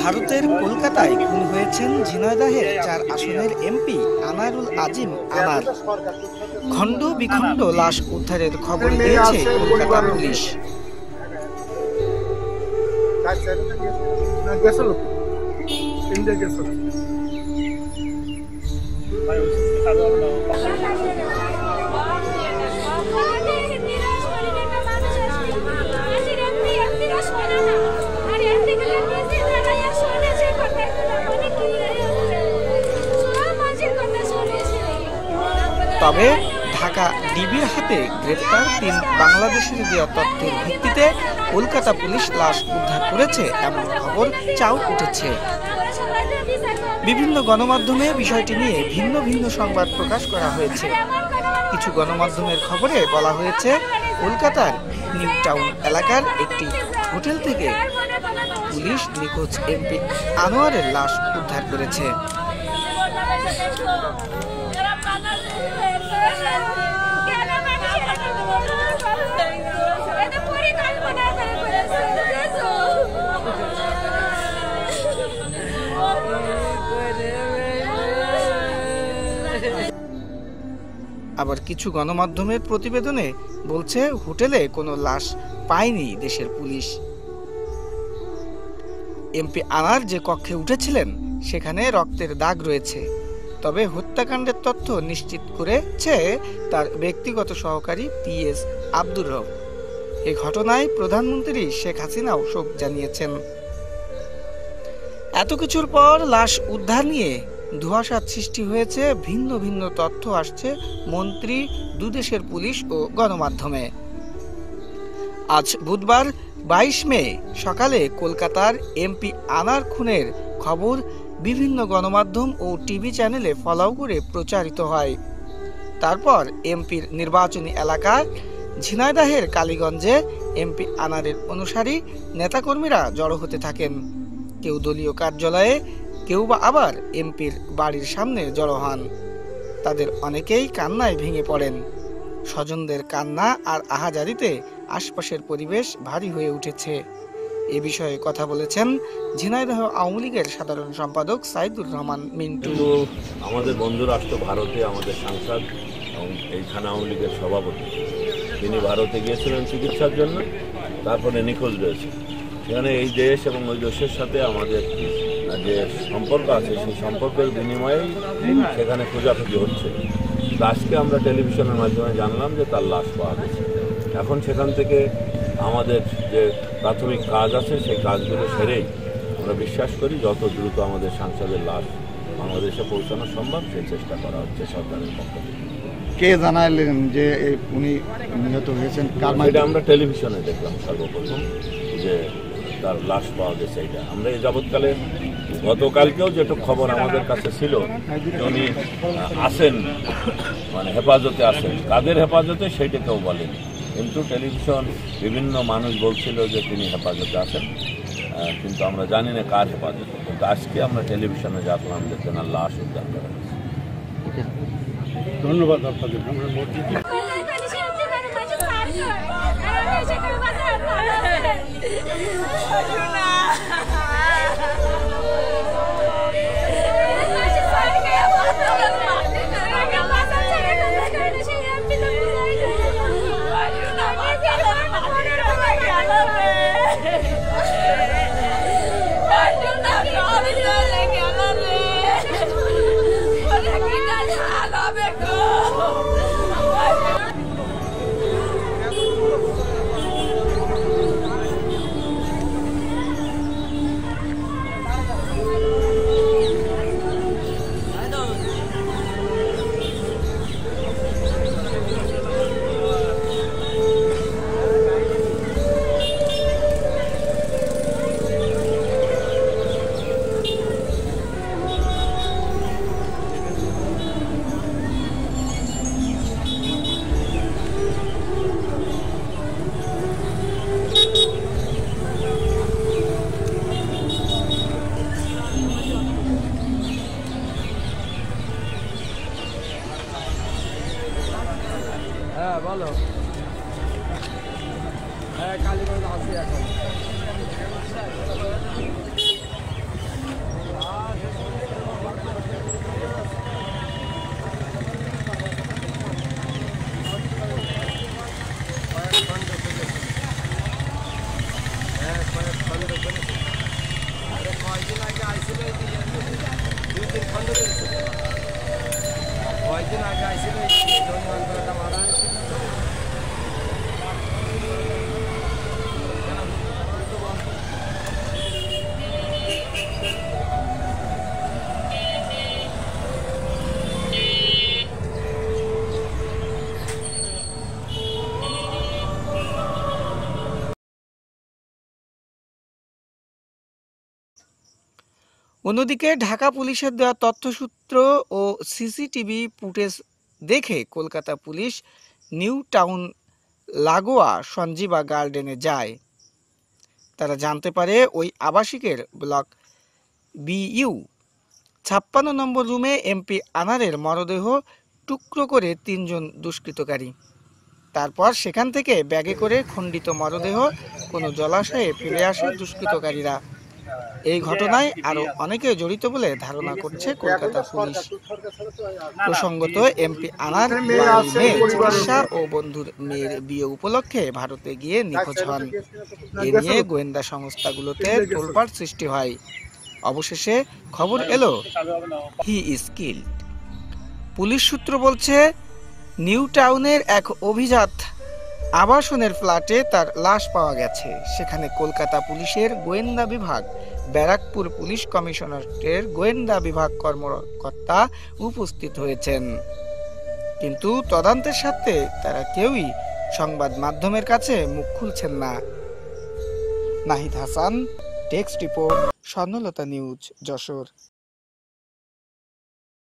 ভারতের কলকাতায় খুন হয়েছেন ঝিনাইদহের ৪ আসনের এমপি আনারুল আজিম আনার। খণ্ড বিখণ্ড লাশ উদ্ধারের খবর দিয়েছে কলকাতা পুলিশ। তবে ঢাকা ডিবির হাতে গ্রেপ্তার ৩ বাংলাদেশের দেওয়া তথ্যের ভিত্তিতে কলকাতা পুলিশ লাশ উদ্ধার করেছে এমন খবর চাউ উঠেছে। বিভিন্ন গণমাধ্যমে বিষয়টি নিয়ে ভিন্ন ভিন্ন সংবাদ প্রকাশ করা হয়েছে। কিছু গণমাধ্যমের খবরে বলা হয়েছে, কলকাতার নিউ টাউন এলাকার একটি হোটেল থেকে পুলিশ নিখোঁজ এমপি আনোয়ারের লাশ উদ্ধার করেছে। আবার কিছু গণমাধ্যমের প্রতিবেদনে বলছে, হোটেলে কোনো লাশ পায়নি দেশের পুলিশ। এমপি আনার যে কক্ষে উঠেছিলেন সেখানে রক্তের দাগ রয়েছে। তবে হত্যাকাণ্ডের তথ্য নিশ্চিত করেছে তার ব্যক্তিগত সহকারী পিএস আব্দুর রব। এই ঘটনায় প্রধানমন্ত্রী শেখ হাসিনাও শোক জানিয়েছেন। এত কিছুর পর লাশ উদ্ধার নিয়ে ধোঁয়াশার সৃষ্টি হয়েছে। ভিন্ন ভিন্ন তথ্য আসছে মন্ত্রী, দুদেশের পুলিশ ও গণমাধ্যমে। আজ বুধবার ২২ মে সকালে কলকাতার এমপি আনার খুনের খবর বিভিন্ন গণমাধ্যম ও টিভি চ্যানেলে ফলাও করে প্রচারিত হয়। তারপর এমপির নির্বাচনী এলাকা ঝিনাইদহের কালীগঞ্জে এমপি আনারের অনুসারী নেতাকর্মীরা জড়ো হতে থাকেন। কেউ দলীয় কার্যালয়ে, কেউ বা আবার এমপির বাড়ির সামনে জড়ো হন। তাদের অনেকেই কান্নায় ভেঙে পড়েন। স্বজনদের কান্না আর আহাজারিতে আশপাশের পরিবেশ ভারী হয়ে উঠেছে। এ বিষয়ে কথা বলেছেন ঝিনাইদহ আওয়ামী লীগের সাধারণ সম্পাদক সাইদুর রহমান মিন্টু। আমাদের বন্ধু রাষ্ট্র ভারতে আমাদের সাংসদ এবং এইখানে আওয়ামী লীগের সভাপতি, তিনি ভারতে গিয়েছিলেন চিকিৎসার জন্য, তারপরে নিখোঁজ রয়েছে। সেখানে এই দেশ এবং ওই দেশের সাথে আমাদের যে সম্পর্ক আছে, সেই সম্পর্কের বিনিময়েই সেখানে খোঁজাখুঁজি হচ্ছে। আজকে আমরা টেলিভিশনের মাধ্যমে জানলাম যে তার লাশ পাওয়া গেছে। এখন সেখান থেকে আমাদের যে প্রাথমিক কাজ আছে সেই কাজগুলো সেরেই আমরা বিশ্বাস করি যত দ্রুত আমাদের সাংসদের লাশ বাংলাদেশে পৌঁছানো সম্ভব সেই চেষ্টা করা হচ্ছে সরকারের পক্ষ থেকে। কে জানালেন যে উনি নিহত হয়েছেন? এটা আমরা টেলিভিশনে দেখলাম সর্বপ্রথম যে তার লাশ পাওয়া গেছে। এটা আমরা এই যাবৎকালে গতকালকেও যেটুকু খবর আমাদের কাছে ছিল, উনি আসেন, মানে হেফাজতে আসেন। কাদের হেফাজতে সেইটা কেউ বলেনি, কিন্তু টেলিভিশন বিভিন্ন মানুষ বলছিল যে তিনি হেফাজতে আসেন, কিন্তু আমরা জানি না কার হেফাজতে। কিন্তু আজকে আমরা টেলিভিশনে দেখলাম যে তেনার লাশ উদ্ধার করা হয়েছে। ধন্যবাদ আপনাদের। অন্যদিকে ঢাকা পুলিশের দেওয়া তথ্যসূত্র ও সিসিটিভি ফুটেজ দেখে কলকাতা পুলিশ নিউ টাউন লাগোয়া সঞ্জীবা গার্ডেনে যায়। তারা জানতে পারে ওই আবাসিকের ব্লক BU 56 নম্বর রুমে MP আনারের মরদেহ টুকরো করে 3 জন দুষ্কৃতকারী। তারপর সেখান থেকে ব্যাগে করে খণ্ডিত মরদেহ কোনো জলাশয়ে ফেলে আসে দুষ্কৃতকারীরা। এই ঘটনায় আরো অনেকে জড়িত বলে ধারণা করছে কলকাতা পুলিশ। প্রসঙ্গত MP আনার মেয়ে চিকিৎসা ও বন্ধুর মেয়ের বিয়ে উপলক্ষে ভারতে গিয়ে নিখোঁজ হন। এ নিয়ে গোয়েন্দা সংস্থাগুলোতে তোলপাড় সৃষ্টি হয়। অবশেষে খবর এলো হি ইজ কিল্ড। পুলিশ সূত্র বলছে, নিউ টাউনের এক অভিজাত আবাসনের ফ্ল্যাটে তার লাশ পাওয়া গেছে। সেখানে কলকাতা পুলিশের গোয়েন্দা বিভাগ, ব্যারাকপুর পুলিশ কমিশনারেটের গোয়েন্দা বিভাগ কর্মকর্তা উপস্থিত হয়েছেন, কিন্তু তদন্তের স্বার্থে তারা কেউই সংবাদ মাধ্যমের কাছে মুখ খুলছেন না। নাহিদ হাসান, টেক্সট রিপোর্ট, স্বর্ণলতা নিউজ, যশোর।